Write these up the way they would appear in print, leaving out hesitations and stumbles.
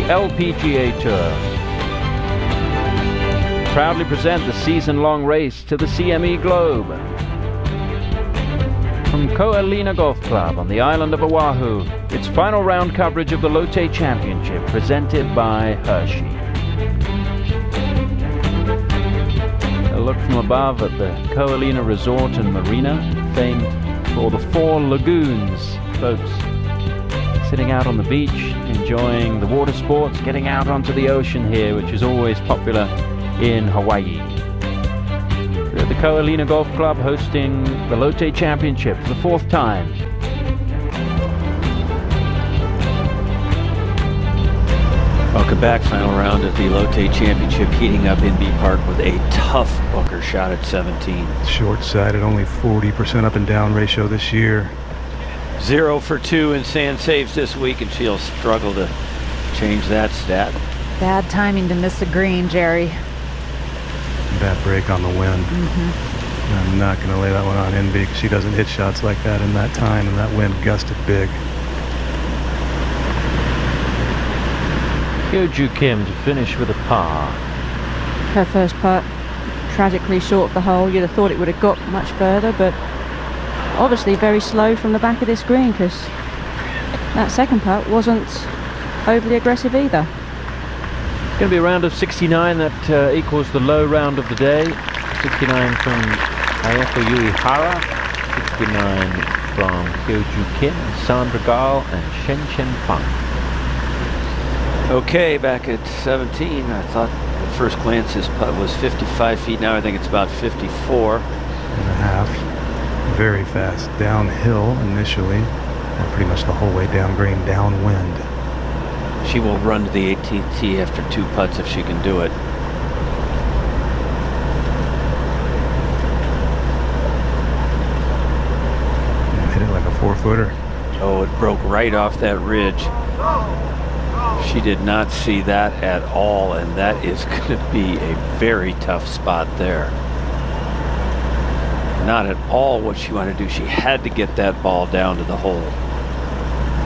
LPGA Tour. Proudly present the season-long race to the CME Globe. From Ko'alina Golf Club on the island of Oahu, it's final round coverage of the Lotte Championship presented by Hershey. A look from above at the Ko'alina Resort and Marina, famed for the 4 lagoons. Folks sitting out on the beach, enjoying the water sports, getting out onto the ocean here, which is always popular in Hawaii. We're at the Ko'alina Golf Club hosting the Lotte Championship for the 4th time. Welcome back. Final round of the Lotte Championship, heating up in B Park with a tough bunker shot at 17. Short-sided, only 40% up and down ratio this year. 0 for 2 in sand saves this week, and she'll struggle to change that stat. Bad timing to miss the green, Jerry. Bad break on the wind. I'm not going to lay that one on NB because she doesn't hit shots like that in that time, and that wind gusted big. Hyo-Joo Kim to finish with a par. Her first putt, tragically short of the hole. You'd have thought it would have got much further, but obviously very slow from the back of this green because that second putt wasn't overly aggressive either. It's going to be a round of 69. That equals the low round of the day. 69 from Ayako Uehara, 69 from Hyo-Joo Kim, Sandra Gahl, and Shen Chen Fang. Okay, back at 17, I thought at first glance his putt was 55 feet. Now I think it's about 54 and a half. Very fast downhill initially, and pretty much the whole way down green, downwind. She will run to the 18th tee after 2 putts if she can do it. And hit it like a 4-footer. Oh, it broke right off that ridge. She did not see that at all, and that is going to be a very tough spot there. Not at all what she wanted to do. She had to get that ball down to the hole.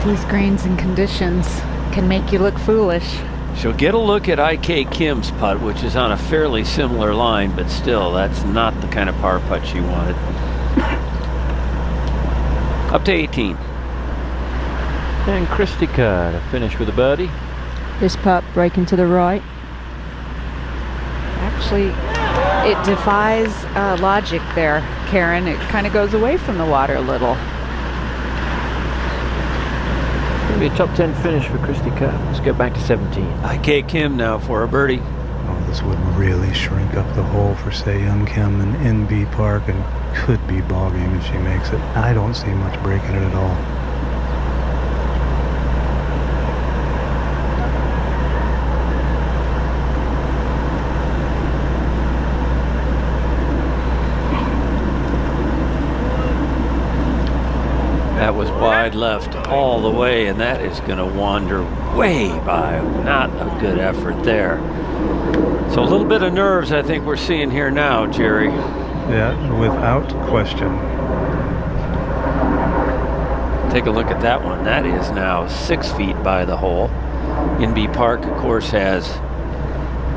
These greens and conditions can make you look foolish. She'll get a look at IK Kim's putt, which is on a fairly similar line, but still, that's not the kind of par putt she wanted. Up to 18. And Kristika to finish with a birdie. This putt breaking to the right. Actually, it defies logic there, Karen. It kind of goes away from the water a little. It's going to be a top 10 finish for Kristika. Let's go back to 17. IK Kim now for a birdie. Oh, this would really shrink up the hole for Se-Young Kim in NB Park and could be ball game if she makes it. I don't see much breaking it at all. That was wide left all the way, and that is going to wander way by. Not a good effort there. So a little bit of nerves I think we're seeing here now, Jerry. Yeah, without question. Take a look at that one. That is now 6 feet by the hole. NB Park, of course, has,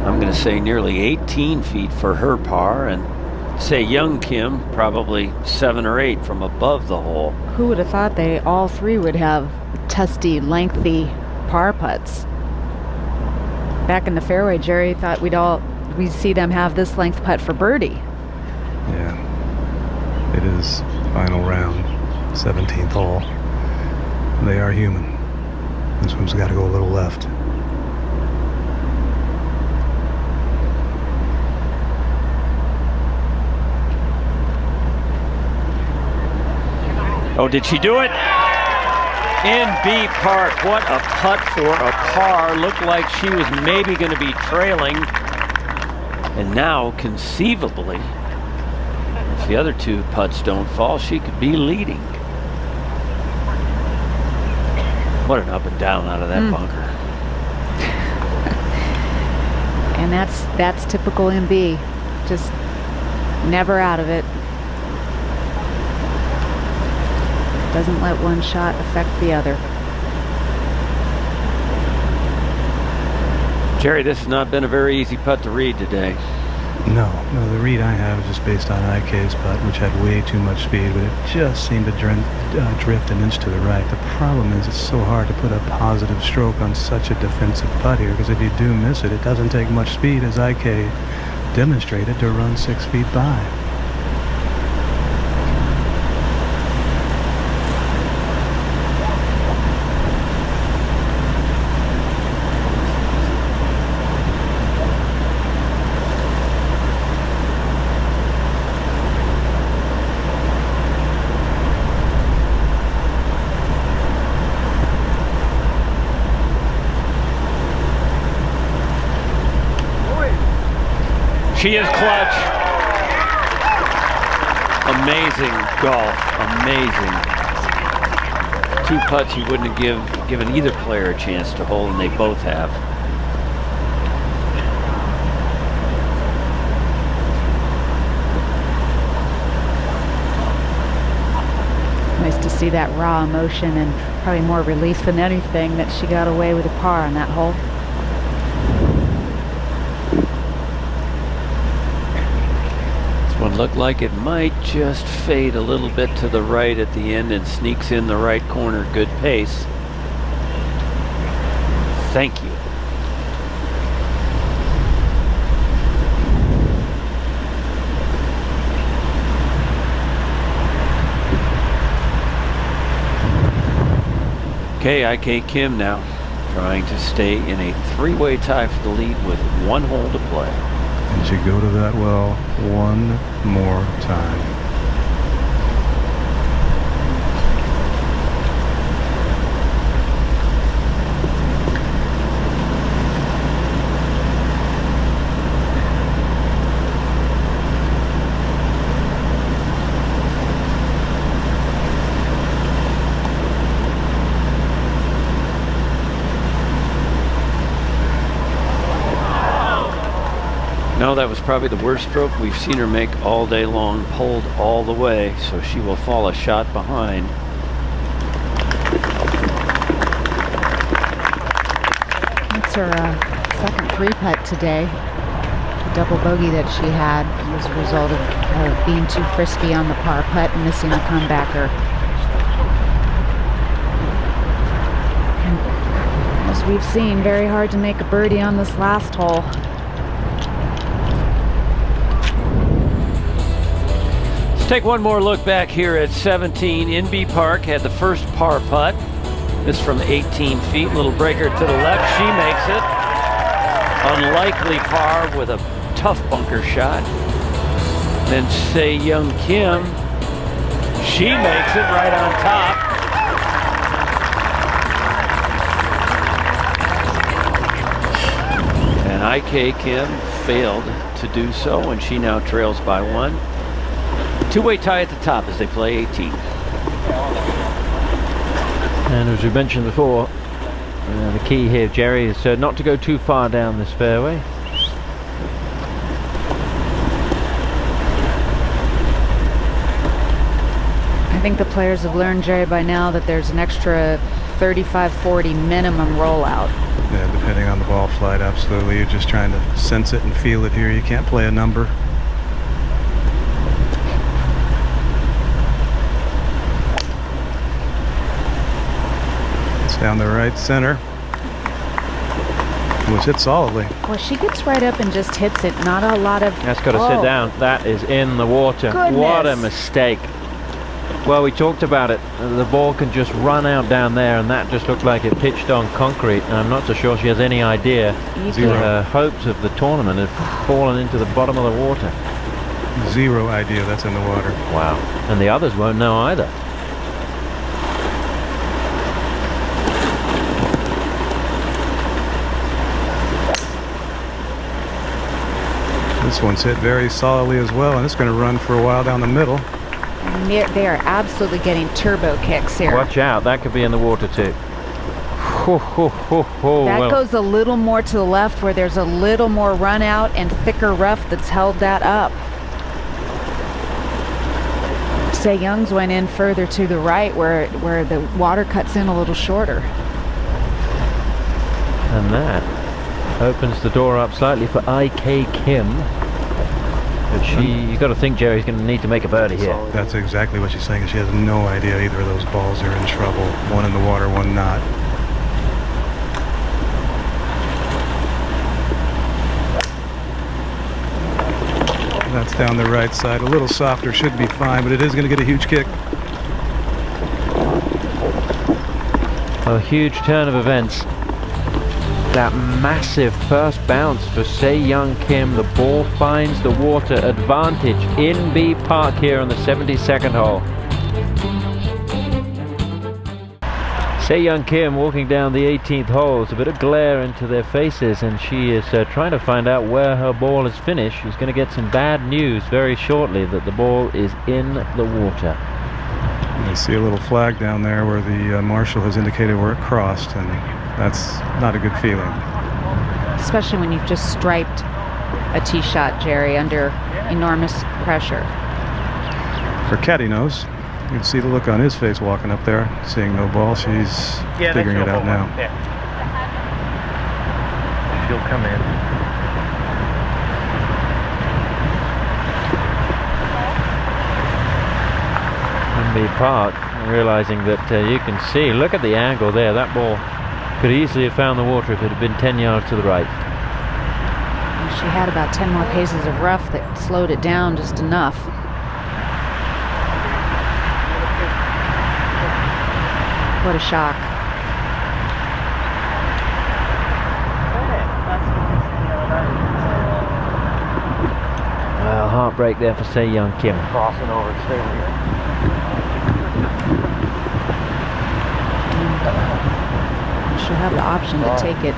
I'm going to say, nearly 18 feet for her par, and Se-Young Kim probably 7 or 8 from above the hole. Who would have thought they all three would have testy, lengthy par putts? Back in the fairway, Jerry thought we'd see them have this length putt for birdie. Yeah, it is final round, 17th hole. They are human. This one's got to go a little left. Oh, did she do it? NB Park, what a putt for a par. Looked like she was maybe going to be trailing. And now, conceivably, if the other 2 putts don't fall, she could be leading. What an up and down out of that bunker. And that's typical MB. Just never out of it. Doesn't let one shot affect the other. Jerry, this has not been a very easy putt to read today. No, the read I have is just based on IK's putt, which had way too much speed, but it just seemed to drift an inch to the right. The problem is it's so hard to put a positive stroke on such a defensive putt here, because if you do miss it, it doesn't take much speed, as IK demonstrated, to run 6 feet by. She is clutch. Amazing golf. Amazing. 2 putts you wouldn't have given either player a chance to hold, and they both have. Nice to see that raw emotion, and probably more relief than anything that she got away with a par on that hole. One looked like it might just fade a little bit to the right at the end and sneaks in the right corner. Good pace. Thank you. Okay, IK Kim now trying to stay in a 3-way tie for the lead with 1 hole to play. And she go to that well one more time. No, that was probably the worst stroke we've seen her make all day long, pulled all the way, so she will fall a shot behind. That's her second 3-putt today. The double bogey that she had was a result of being too frisky on the par putt and missing the comebacker. And as we've seen, very hard to make a birdie on this last hole. Let's take one more look back here at 17. NB Park had the first par putt. This from 18 feet. Little breaker to the left. She makes it. Unlikely par with a tough bunker shot. Then Say Young Kim. She makes it right on top. And IK Kim failed to do so, and she now trails by 1. 2-way tie at the top as they play 18. And as we mentioned before, the key here, Jerry, is not to go too far down this fairway. I think the players have learned, Jerry, by now that there's an extra 35-40 minimum rollout. Yeah, depending on the ball flight, absolutely. You're just trying to sense it and feel it here. You can't play a number. Down the right center, which hit solidly. Well, she gets right up and just hits it. Not a lot of... That's got to sit down. That is in the water. Goodness. What a mistake. Well, we talked about it. The ball can just run out down there, and that just looked like it pitched on concrete. And I'm not so sure she has any idea that her hopes of the tournament have fallen into the bottom of the water. Zero idea that's in the water. Wow. And the others won't know either. This one's hit very solidly as well, and it's going to run for a while down the middle. They are absolutely getting turbo kicks here. Watch out, that could be in the water too. That goes a little more to the left, where there's a little more run out and thicker rough that's held that up. Say Young's went in further to the right, where the water cuts in a little shorter. And that Opens the door up slightly for IK Kim. But you got to think Jerry's going to need to make a birdie here. That's exactly what she's saying. She has no idea either of those balls are in trouble. One in the water, one not. That's down the right side. A little softer, should be fine, but it is going to get a huge kick. A huge turn of events. That massive first bounce for Se-Young Kim. The ball finds the water. Advantage in B Park here on the 72nd hole. Se-Young Kim walking down the 18th hole. It's a bit of glare into their faces, and she is trying to find out where her ball is finished. She's going to get some bad news very shortly that the ball is in the water. You see a little flag down there where the marshal has indicated where it crossed, and that's not a good feeling. Especially when you've just striped a tee shot, Jerry, under enormous pressure. For Caddy knows. You can see the look on his face walking up there, seeing no ball. She's figuring it out now. Yeah. She'll come in. In B Park, realizing that you can see, look at the angle there. That ball could easily have found the water if it had been 10 yards to the right. She had about 10 more paces of rough that slowed it down just enough. What a shock. Well, heartbreak there for Se-Young Kim. Crossing over to stay here. She'll have the option to take it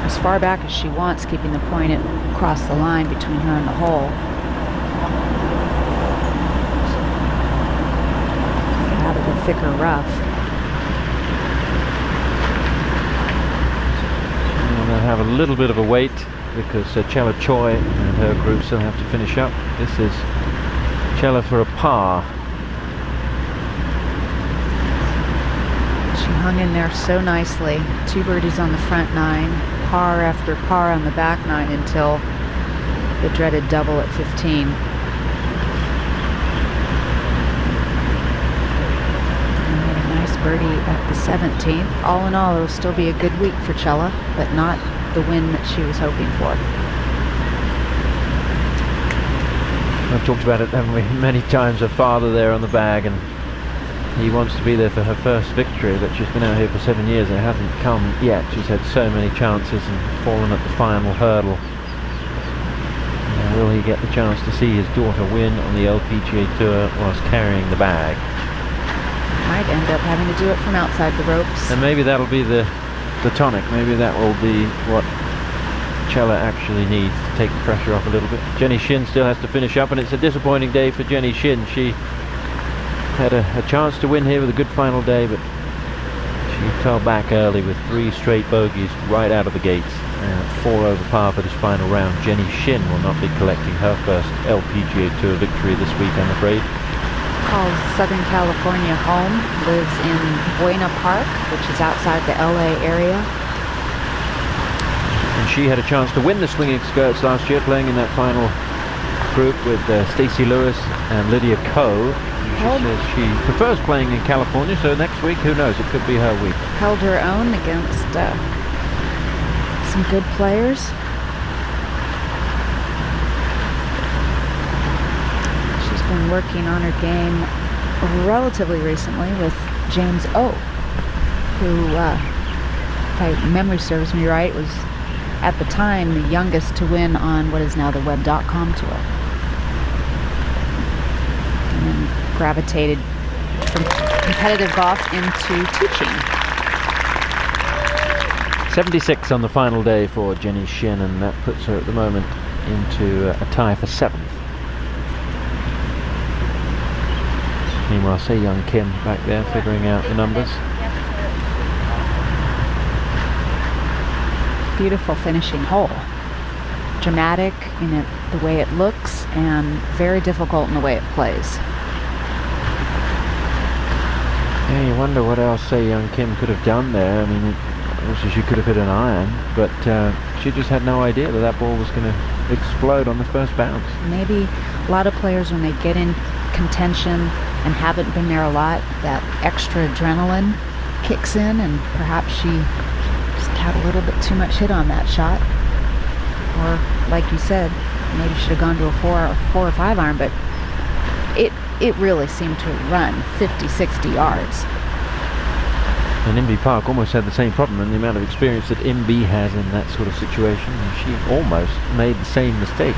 as far back as she wants, keeping the point across the line between her and the hole. Get out of the thicker rough. And they'll have a little bit of a wait because Chella Choi and her group still have to finish up. This is Chella for a par. She hung in there so nicely. 2 birdies on the front 9, par after par on the back 9 until the dreaded double at 15. And made a nice birdie at the 17th. All in all, it'll still be a good week for Chella, but not the win that she was hoping for. I've talked about it, haven't we, many times. Her father there on the bag, and he wants to be there for her first victory, but she's been out here for 7 years and it hasn't come yet. She's had so many chances and fallen at the final hurdle. Now, will he get the chance to see his daughter win on the LPGA Tour whilst carrying the bag? Might end up having to do it from outside the ropes. And maybe that'll be the tonic. Maybe that will be what Chella actually needs to take the pressure off a little bit. Jenny Shin still has to finish up, and it's a disappointing day for Jenny Shin. She had a chance to win here with a good final day, but she fell back early with 3 straight bogeys right out of the gates, and 4 over par for this final round. Jenny Shin will not be collecting her first LPGA Tour victory this week, I'm afraid. Calls Southern California home, lives in Buena Park, which is outside the LA area. And she had a chance to win the Swinging Skirts last year, playing in that final group with Stacey Lewis and Lydia Ko. She says she prefers playing in California, so next week, who knows, it could be her week. Held her own against some good players. She's been working on her game relatively recently with James O, who, if my memory serves me right, was at the time the youngest to win on what is now the Web.com tour. And then gravitated from competitive golf into teaching. 76 on the final day for Jenny Shin, and that puts her at the moment into a tie for 7th. Meanwhile, Se-Young Kim back there figuring out the numbers. Beautiful finishing hole. Dramatic in it, the way it looks, and very difficult in the way it plays. Yeah, you wonder what else Se-Young Kim could have done there. I mean, Obviously she could have hit an iron, but she just had no idea that that ball was going to explode on the first bounce. Maybe a lot of players, when they get in contention and haven't been there a lot, that extra adrenaline kicks in, and perhaps she just had a little bit too much hit on that shot. Or, like you said, maybe should have gone to a 4 or 5 iron, but it really seemed to run 50, 60 yards. And Inbee Park almost had the same problem, and the amount of experience that Inbee has in that sort of situation, and she almost made the same mistake.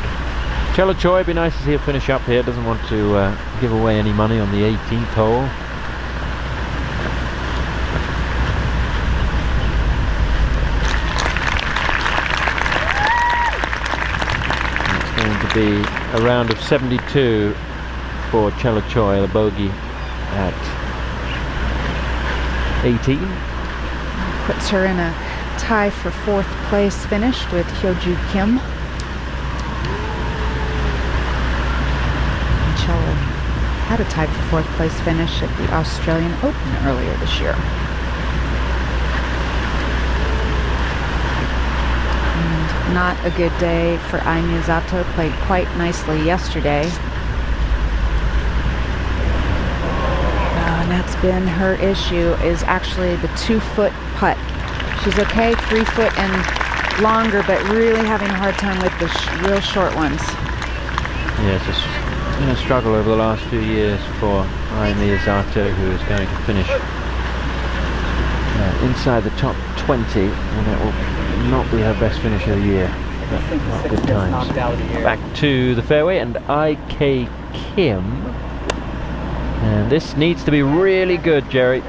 Chella Choi, be nice to see her finish up here. Doesn't want to give away any money on the 18th hole. It's going to be a round of 72 for Chella Choi, the bogey at 18. Puts her in a tie for 4th place finish with Hyo-Joo Kim. Chella had a tie for 4th place finish at the Australian Open earlier this year. And not a good day for Ai Miyazato. Played quite nicely yesterday. And that's been her issue, is actually the 2-foot putt. She's okay 3 foot and longer, but really having a hard time with the real short ones. Yes, it's been a struggle over the last few years for Ai Miyazato, who is going to finish inside the top 20, and that will not be her best finish of the year. But not good times. Back to the fairway, and IK Kim. And this needs to be really good, Jerry.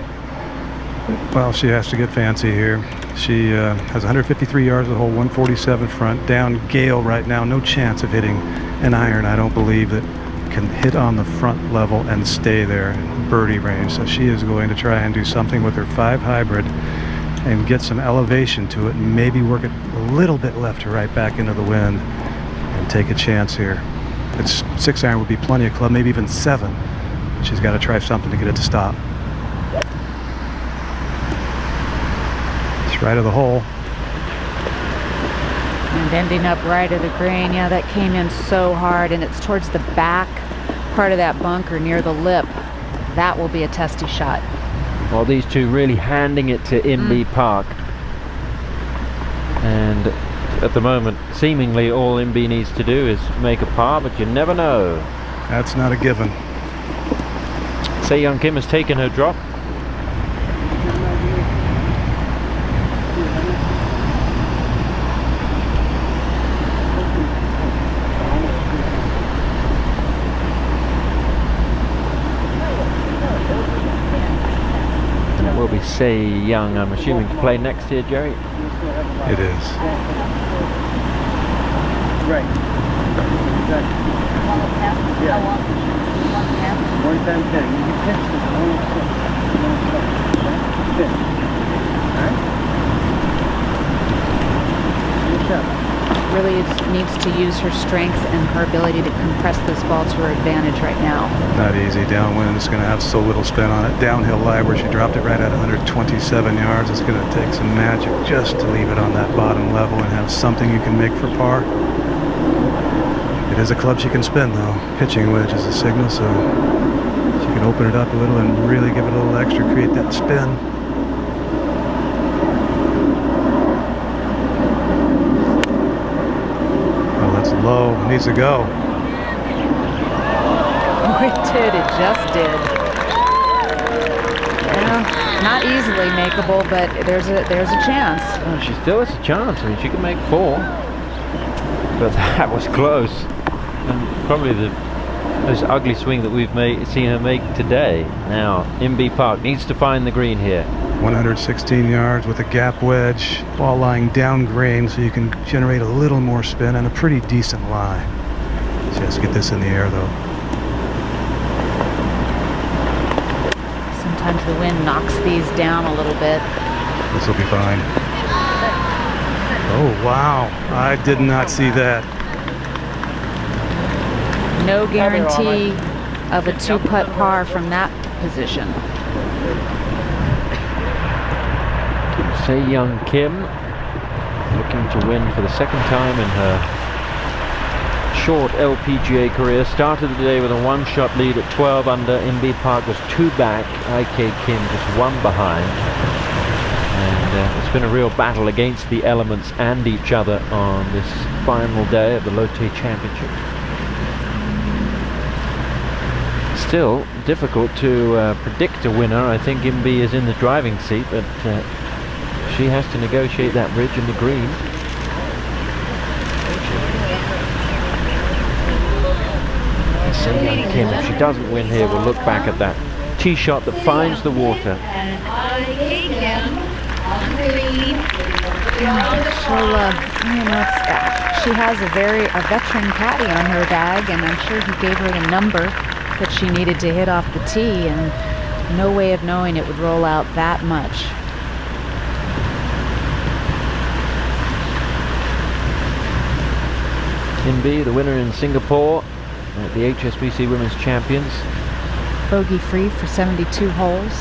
Well, she has to get fancy here. She has 153 yards of the hole, 147 front, down gale right now. No chance of hitting an iron, I don't believe, that can hit on the front level and stay there in birdie range. So she is going to try and do something with her 5 hybrid and get some elevation to it, and maybe work it a little bit left to right back into the wind and take a chance here. It's 6 iron would be plenty of club, maybe even 7. She's got to try something to get it to stop. It's right of the hole. And ending up right of the green. Yeah, that came in so hard, and it's towards the back part of that bunker near the lip. That will be a testy shot. Well, these two really handing it to Inbee Park. And at the moment, seemingly all Inbee needs to do is make a par, but you never know. That's not a given. Se Young Kim has taken her drop. That will be Se Young, I'm assuming, to play next here, Jerry. It is. Right. Yeah. 1 time 10. You pitch this one pitch. Alright? Really needs to use her strength and her ability to compress this ball to her advantage right now. Not easy. Downwind is going to have so little spin on it. Downhill lie, where she dropped it right at 127 yards. It's going to take some magic just to leave it on that bottom level and have something you can make for par. It is a club she can spin, though. Pitching wedge is a signal, so she can open it up a little and really give it a little extra, create that spin. Oh, that's low. Needs to go. It did. It just did. Yeah, not easily makeable, but there's a chance. Oh, she still has a chance. I mean, she can make 4. But that was close. And probably the most ugly swing that we've seen her make today. Now, Inbee Park needs to find the green here. 116 yards with a gap wedge, ball lying down green, so you can generate a little more spin and a pretty decent lie. She has to get this in the air, though. Sometimes the wind knocks these down a little bit. This will be fine. Oh, wow. I did not see that. No guarantee of a 2-putt par from that position. Se-Young Kim looking to win for the second time in her short LPGA career. Started the day with a one-shot lead at 12 under. Inbee Park was 2 back. IK Kim just 1 behind. And it's been a real battle against the elements and each other on this final day of the Lotte Championship. Still difficult to predict a winner. I think Inbee is in the driving seat, but she has to negotiate that bridge and the green. Se-Young Kim, if she doesn't win here, will look back at that tee shot that finds the water. She has a veteran caddy on her bag, and I'm sure he gave her the number that she needed to hit off the tee, and no way of knowing it would roll out that much. Inbee, the winner in Singapore at the HSBC Women's Champions. Bogey free for 72 holes.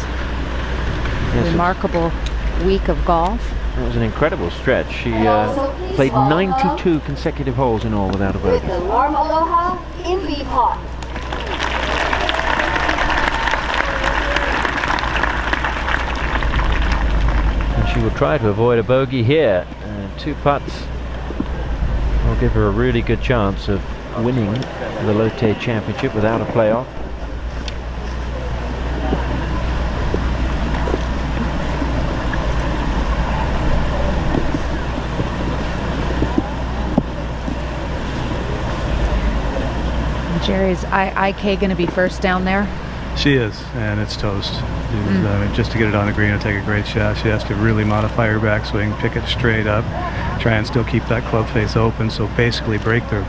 Yes, remarkable week of golf. It was an incredible stretch. She played 92 consecutive holes in all without a bogey. With the warm aloha, Inbee Park. And she will try to avoid a bogey here. 2 putts will give her a really good chance of winning the Lotte Championship without a playoff. Jerry's IK going to be first down there? She is, and it's toast. Just to get it on the green and take a great shot, she has to really modify her backswing, pick it straight up, try and still keep that club face open. So basically break the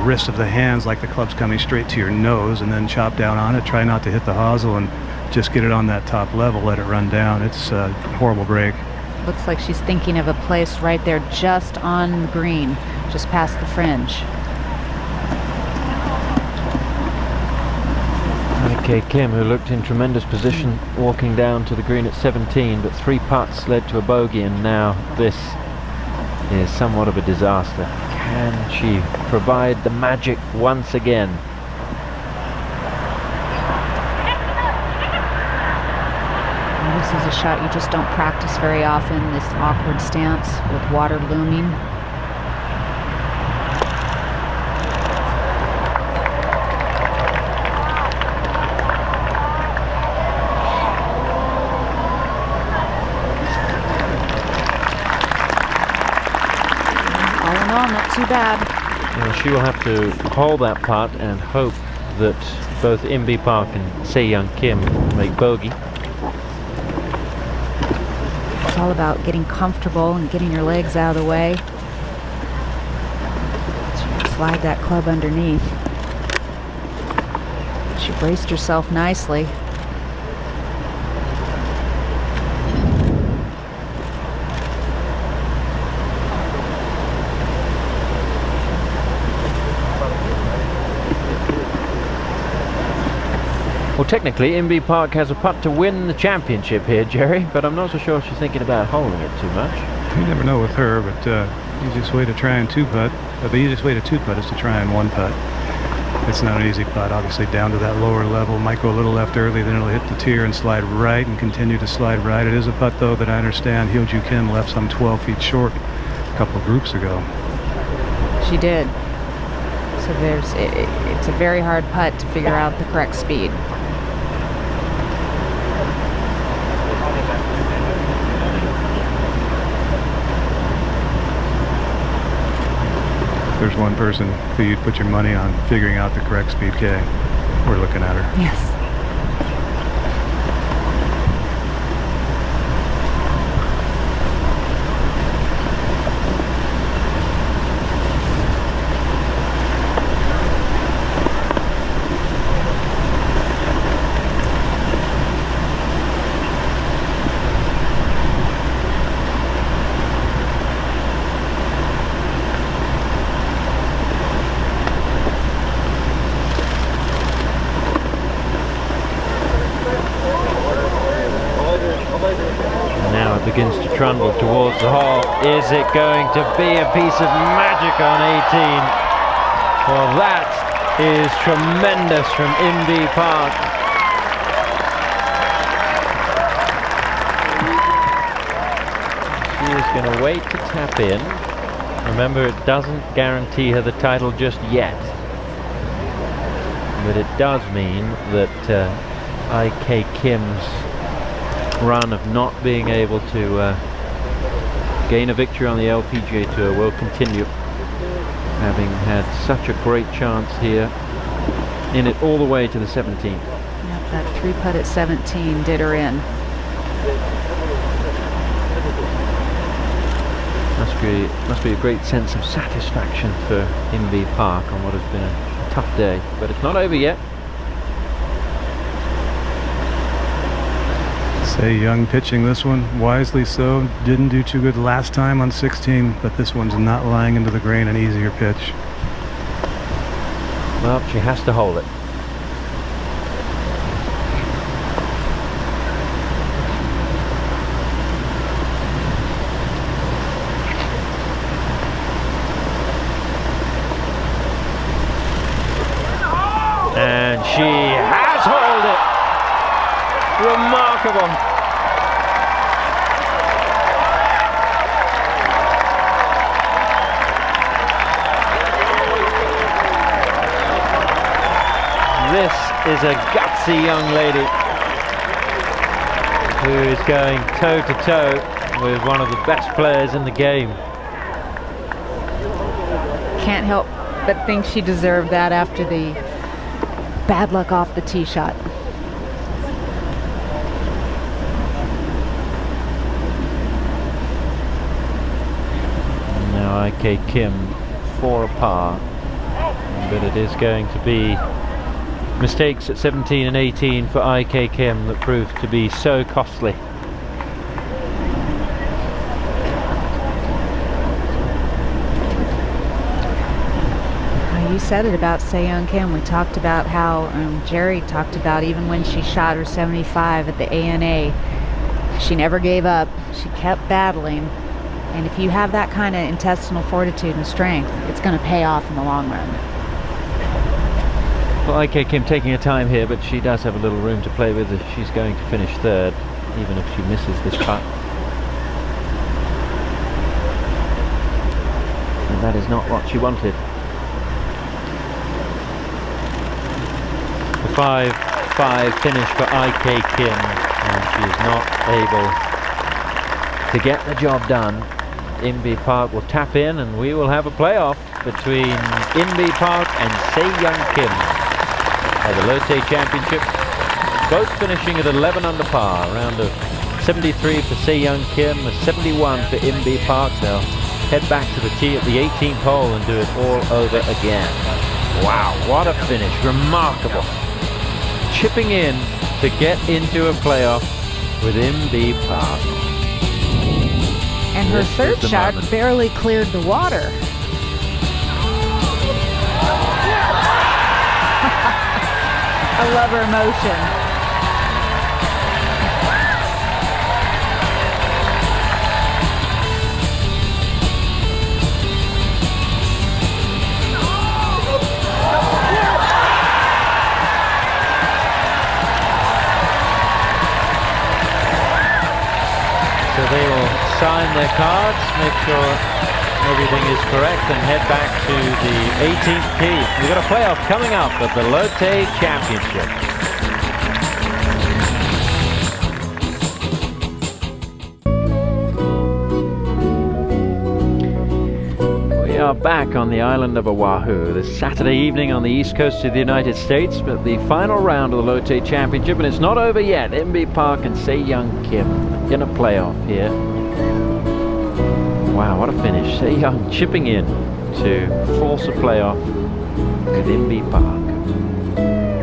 wrist of the hands like the club's coming straight to your nose, and then chop down on it. Try not to hit the hosel and just get it on that top level, let it run down. It's a horrible break. Looks like she's thinking of a place right there just on the green, just past the fringe. IK Kim, who looked in tremendous position walking down to the green at 17, but 3 putts led to a bogey, and now this is somewhat of a disaster. Can she provide the magic once again? Well, this is a shot you just don't practice very often, this awkward stance with water looming. Too bad. Well, she will have to hold that putt and hope that both Inbee Park and Se-Young Kim make bogey. It's all about getting comfortable and getting your legs out of the way. She can slide that club underneath. She braced herself nicely. Well, technically, Inbee Park has a putt to win the championship here, Jerry, but I'm not so sure she's thinking about holding it too much. You never know with her, but the easiest way to try and 2-putt, the easiest way to 2-putt is to try and 1-putt. It's not an easy putt, obviously down to that lower level. Might go a little left early, then it'll hit the tier and slide right and continue to slide right. It is a putt, though, that I understand Hyo-Joo Kim left some 12 feet short a couple of groups ago. She did. So it's a very hard putt to figure out the correct speed. There's one person who you'd put your money on figuring out the correct speed K. We're looking at her. Yes. trundle towards the hole. Is it going to be a piece of magic on 18? Well, that is tremendous from Inbee Park. She is going to wait to tap in. Remember, it doesn't guarantee her the title just yet. But it does mean that IK Kim's run of not being able to gain a victory on the LPGA Tour will continue, having had such a great chance here, in it all the way to the 17th. Yep, that 3-putt at 17 did her in. Must be a great sense of satisfaction for Inbee Park on what has been a tough day, but it's not over yet. Say Young pitching this one, wisely so. Didn't do too good last time on 16, but this one's not lying into the grain, an easier pitch. Well, she has to hold it. And she has held it. Remarkable. This is a gutsy young lady who is going toe to toe with one of the best players in the game. Can't help but think she deserved that after the bad luck off the tee shot. Now IK Kim for a par, but it is going to be mistakes at 17 and 18 for IK Kim that proved to be so costly. You said it about Se-Young Kim. We talked about how Jerry talked about even when she shot her 75 at the ANA, she never gave up. She kept battling. And if you have that kind of intestinal fortitude and strength, it's going to pay off in the long run. Well, IK Kim taking her time here, but she does have a little room to play with. She's going to finish third, even if she misses this putt. And that is not what she wanted. The 5-5 finish for IK Kim, and she is not able to get the job done. Inbee Park will tap in, and we will have a playoff between Inbee Park and Se-Young Kim at the Lotte Championship, both finishing at 11 under par. A round of 73 for Se-Young Kim, a 71 for Inbee Park. They'll head back to the tee at the 18th hole and do it all over again. Wow, what a finish, remarkable. Chipping in to get into a playoff with Inbee Park. And her third shot barely cleared the water. I love her emotion. So they will sign their cards, make sure everything is correct, and head back to the 18th tee. We've got a playoff coming up at the Lotte Championship. We are back on the island of Oahu this Saturday evening on the east coast of the United States, but the final round of the Lotte Championship, and it's not over yet. Inbee Park and Se-Young Kim in a playoff here. Wow, what a finish. Se-Young chipping in to force a playoff with Inbee Park.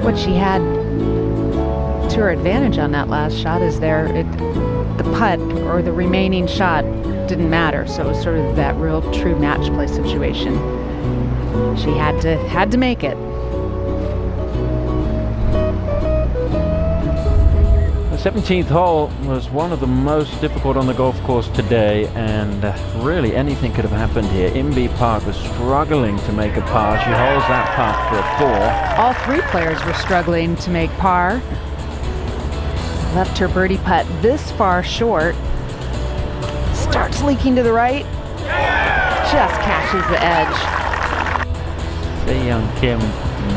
What she had to her advantage on that last shot is the putt or the remaining shot didn't matter, so it was sort of that real true match play situation. She had to make it. The 17th hole was one of the most difficult on the golf course today, and really anything could have happened here. Inbee Park was struggling to make a par. She holds that putt for a 4. All three players were struggling to make par. Left her birdie putt this far short. Starts leaking to the right. Just catches the edge. Se-Young Kim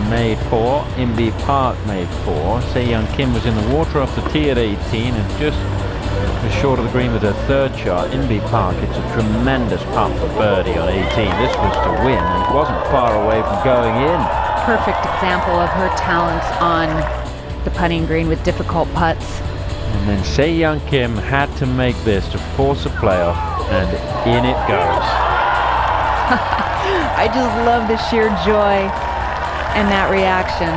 made 4. Inbee Park made 4. Se-Young Kim was in the water off the tee at 18 and just was short of the green with her third shot. Inbee Park, it's a tremendous putt for birdie on 18. This was to win, and it wasn't far away from going in. Perfect example of her talents on the putting green with difficult putts. And then Se-Young Kim had to make this to force a playoff, and in it goes. I just love the sheer joy and that reaction.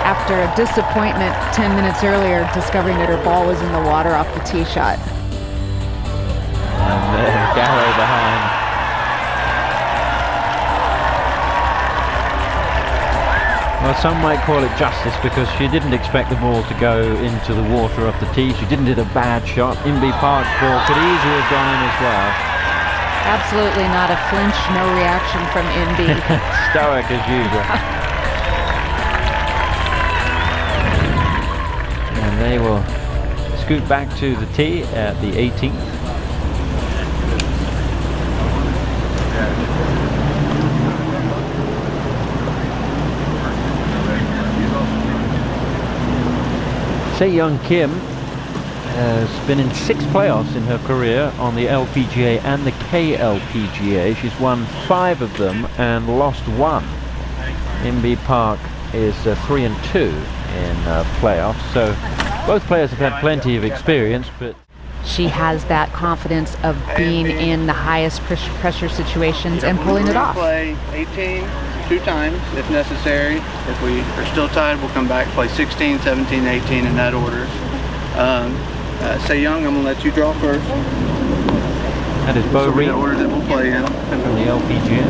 After a disappointment 10 minutes earlier, discovering that her ball was in the water off the tee shot. And Gallo behind. Well, some might call it justice because she didn't expect the ball to go into the water off the tee. She didn't hit a bad shot. Inbee Park's ball could easily have gone in as well. Absolutely not a flinch, no reaction from Inbee. Stoic as usual. And they will scoot back to the tee at the 18th. Se-Young Kim has been in 6 playoffs in her career on the LPGA and the KLPGA. She's won 5 of them and lost 1. Inbee Park is 3-2 in playoffs, so both players have had plenty of experience, but She has that confidence of being in the highest pressure situations and pulling it off. Play 18 2 times if necessary. If we are still tied, we'll come back, play 16, 17, 18 in that order. Se-Young, I'm going to let you draw first. that is Bo Reed The order that we'll play in. from the LPGA.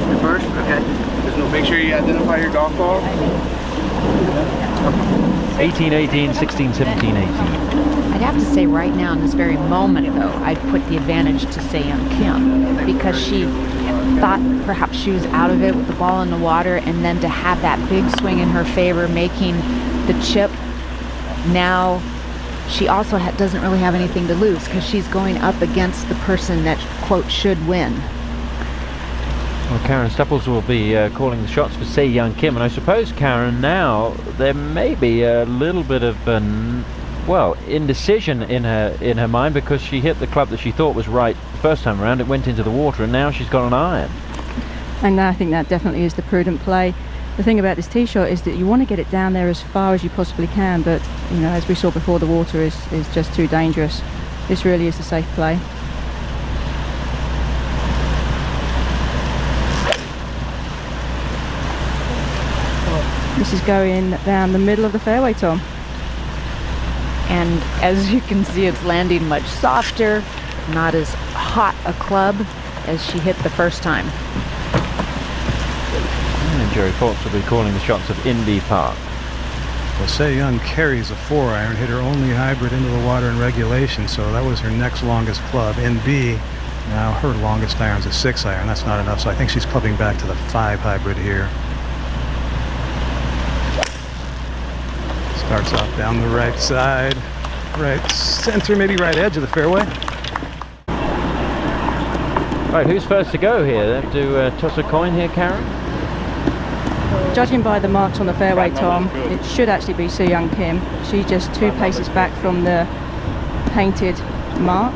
You're first? Okay. Just make sure you identify your golf ball. 18, 18, 16, 17, 18. I'd have to say right now in this very moment, though, I'd put the advantage to Se-Young Kim because she thought perhaps she was out of it with the ball in the water, and then to have that big swing in her favor, making the chip. Now she also doesn't really have anything to lose because she's going up against the person that, quote, should win. Well, Karen Stupples will be calling the shots for Se-Young Kim, and I suppose, Karen, now there may be a little bit of indecision in her mind because she hit the club that she thought was right the first time around. It went into the water, and now she's got an iron. And I think that definitely is the prudent play. The thing about this tee shot is that you want to get it down there as far as you possibly can, but you know, as we saw before, the water is just too dangerous. This really is a safe play. This is going down the middle of the fairway, Tom. And as you can see, it's landing much softer, not as hot a club as she hit the first time. And Jerry Fox will be calling the shots of Inbee Park. Well, Se-Young carries a 4-iron, hit her only hybrid into the water in regulation, so that was her next longest club. Inbee, now her longest iron's a 6-iron. That's not enough, so I think she's clubbing back to the 5 hybrid here. Starts off down the right side, right center, maybe right edge of the fairway. Right, who's first to go here? They have to toss a coin here, Karen? Judging by the marks on the fairway, Tom, it should actually be Se-Young Kim. She's just 2 paces back from the painted mark,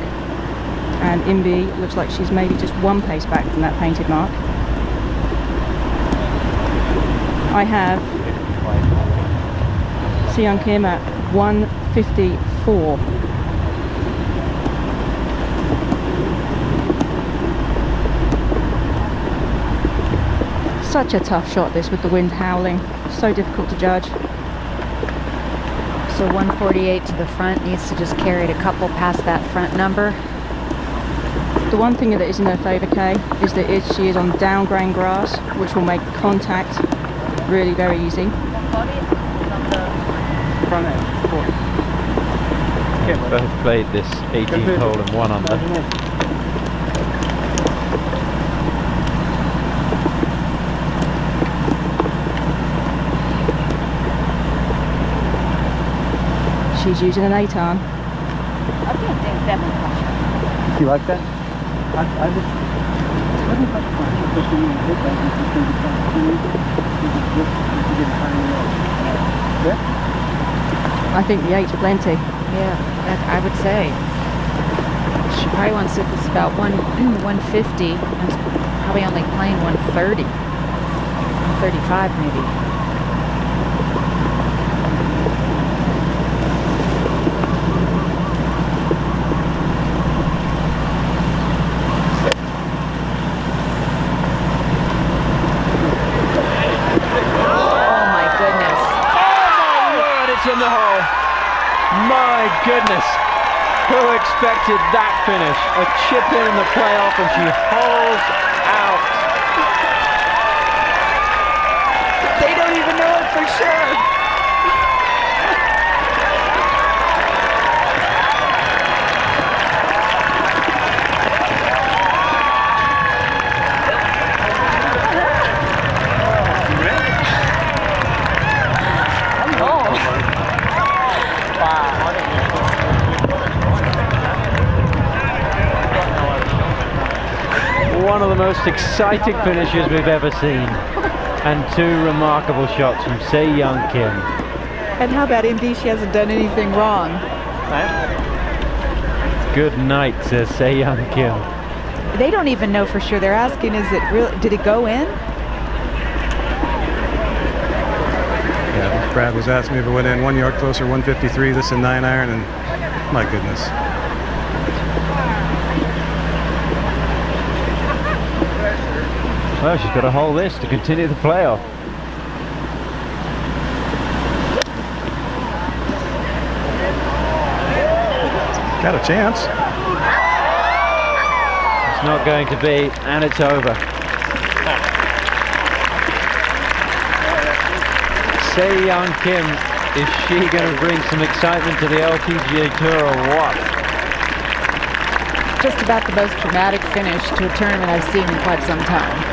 and Inbee looks like she's maybe just 1 pace back from that painted mark. I have Se-Young Kim at 154. Such a tough shot, this, with the wind howling. So difficult to judge. So 148 to the front, needs to just carry it a couple past that front number. The one thing that is in her favour, Kay, is that she is on down grain grass, which will make contact really very easy. Both played this 18th hole in 1 under. She's using an 8-iron. You like that? I just... I think the 8's plenty. Yeah, I would say. She probably wants to hit this about 150. And probably only playing 130. 135 maybe. In the hole. My goodness. Who expected that finish? A chip in the playoff and she holes out. They don't even know it for sure. One of the most exciting finishes we've ever seen. And 2 remarkable shots from Se-Young Kim. And how about Indy? She hasn't done anything wrong. Good night, says Se-Young Kim. They don't even know for sure. They're asking, is it real? Did it go in? Yeah, Brad was asking me if it went in 1 yard closer, 153. This is a 9-iron, and my goodness. Well, she's got to hold this to continue the playoff. Got a chance. It's not going to be, and it's over. Se-Young Kim, is she going to bring some excitement to the LPGA Tour or what? Just about the most dramatic finish to a tournament I've seen in quite some time.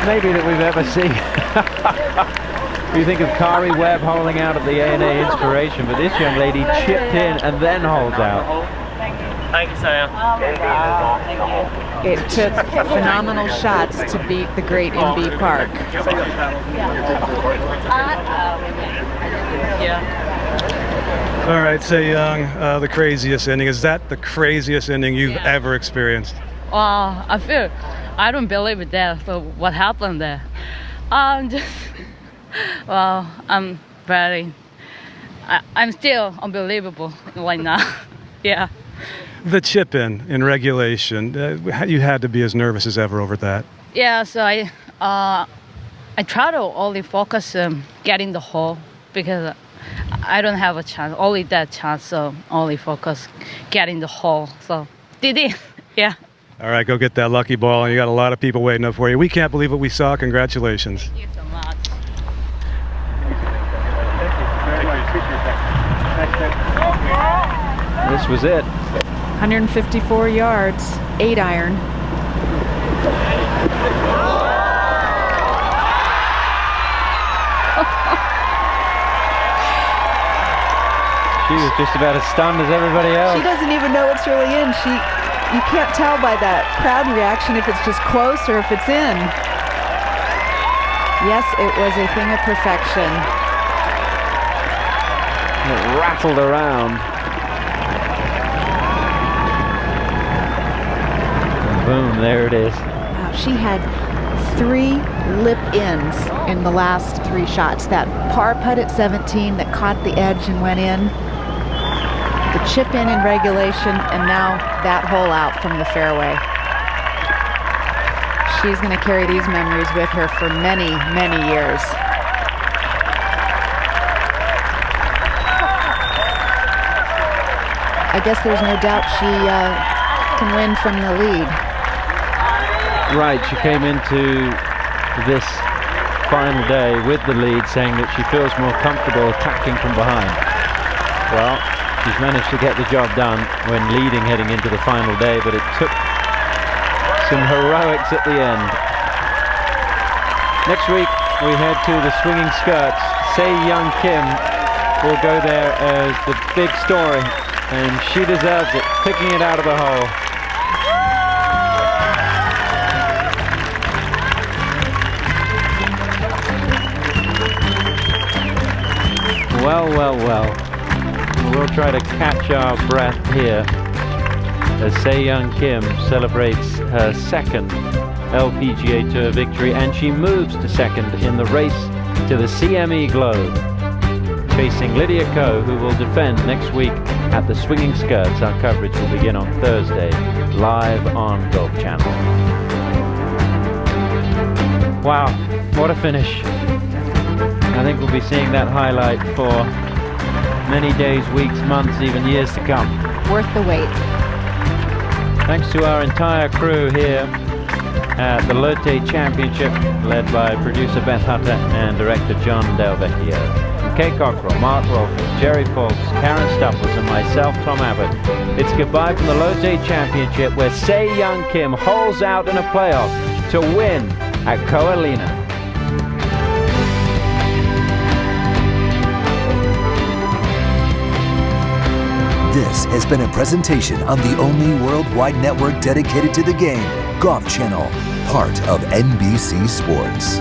Maybe that we've ever seen. You think of Kari Webb holding out at the A&A Inspiration, but this young lady chipped in and then holds out. Thank you, Sam. It took phenomenal shots to beat the great MB Park. All right, Se-Young, the craziest ending. Is that the craziest ending you've ever experienced? I feel, I don't believe that, but what happened there? I'm still unbelievable right now. Yeah. The chip in regulation, you had to be as nervous as ever over that. Yeah, so I try to only focus getting the hole because I don't have a chance, only that chance, so only focus getting the hole. So did it, yeah. All right, go get that lucky ball, and you got a lot of people waiting up for you. We can't believe what we saw. Congratulations. Thank you so much. This was it. 154 yards, 8-iron. She was just about as stunned as everybody else. She doesn't even know it's really in. You can't tell by that crowd reaction if it's just close or if it's in. Yes, it was a thing of perfection. It rattled around. And boom, there it is. Wow, she had 3 lip ins in the last 3 shots. That par putt at 17 that caught the edge and went in. The chip in regulation, and now that hole out from the fairway. She's going to carry these memories with her for many, many years. I guess there's no doubt she can win from the lead. Right, she came into this final day with the lead, saying that she feels more comfortable attacking from behind. Well, she's managed to get the job done when leading heading into the final day, but it took some heroics at the end. Next week we head to the swinging skirts. Se-Young Kim will go there as the big story, and she deserves it, picking it out of the hole. Well, well, well. We'll try to catch our breath here as Se-Young Kim celebrates her second LPGA Tour victory, and she moves to second in the race to the CME Globe, chasing Lydia Ko, who will defend next week at the Swinging Skirts. Our coverage will begin on Thursday, live on Golf Channel. Wow, what a finish. I think we'll be seeing that highlight for many days, weeks, months, even years to come. Worth the wait. Thanks to our entire crew here at the Lotte Championship, led by producer Beth Hutter and director John Del Vecchio. From Kay Cockrell, Mark Rolfes, Jerry Folks, Karen Stupples, and myself, Tom Abbott, it's goodbye from the Lotte Championship, where Se-Young Kim holes out in a playoff to win at Koalina. This has been a presentation on the only worldwide network dedicated to the game, Golf Channel, part of NBC Sports.